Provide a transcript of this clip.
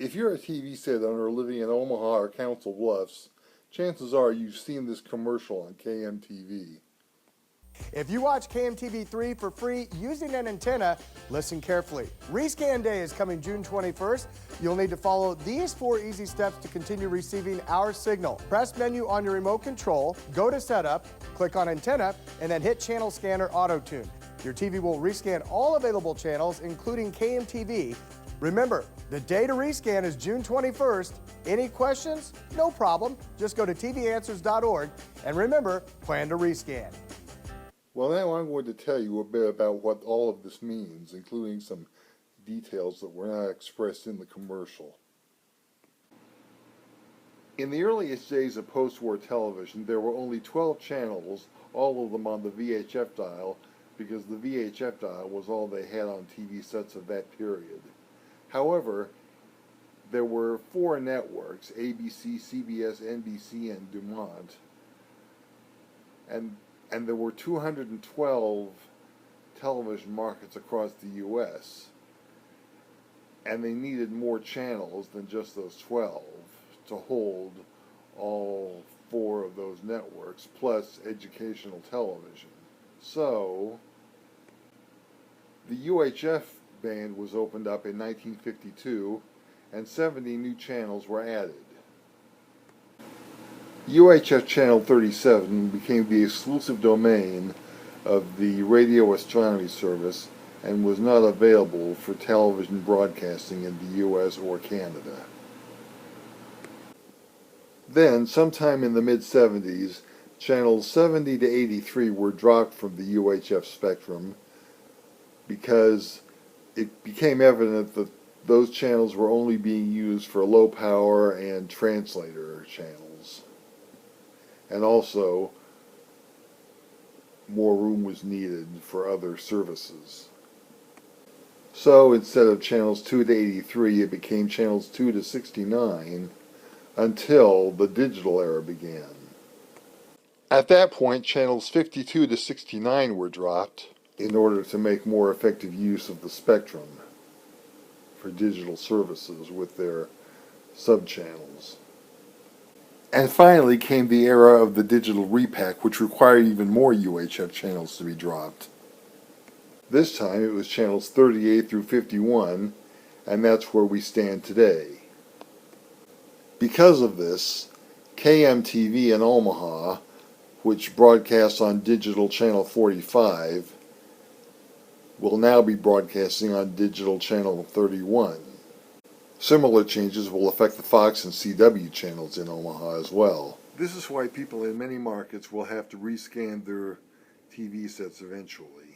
If you're a TV set owner living in Omaha or Council Bluffs, chances are you've seen this commercial on KMTV. If you watch KMTV3 for free using an antenna, listen carefully. Rescan Day is coming June 21st. You'll need to follow these 4 easy steps to continue receiving our signal. Press menu on your remote control, go to setup, click on antenna, and then hit channel scanner auto tune. Your TV will rescan all available channels, including KMTV. Remember, the day to rescan is June 21st. Any questions? No problem. Just go to tvanswers.org and remember, plan to rescan. Well, now I'm going to tell you a bit about what all of this means, including some details that were not expressed in the commercial. In the earliest days of post-war television, there were only 12 channels, all of them on the VHF dial, because the VHF dial was all they had on TV sets of that period. However, there were 4 networks, ABC, CBS, NBC, and Dumont, and there were 212 television markets across the U.S., and they needed more channels than just those 12 to hold all 4 of those networks, plus educational television. So, the UHF band was opened up in 1952, and 70 new channels were added. UHF Channel 37 became the exclusive domain of the Radio Astronomy Service and was not available for television broadcasting in the U.S. or Canada. Then, sometime in the mid-70s, channels 70 to 83 were dropped from the UHF spectrum because it became evident that those channels were only being used for low power and translator channels. And also, more room was needed for other services. So instead of channels 2 to 83, it became channels 2 to 69 until the digital era began. At that point, channels 52 to 69 were dropped in order to make more effective use of the spectrum for digital services with their subchannels. And finally came the era of the digital repack, which required even more UHF channels to be dropped. This time it was channels 38 through 51, and that's where we stand today. Because of this, KMTV in Omaha, which broadcasts on digital channel 45, will now be broadcasting on digital channel 31. Similar changes will affect the Fox and CW channels in Omaha as well. This is why people in many markets will have to rescan their TV sets eventually.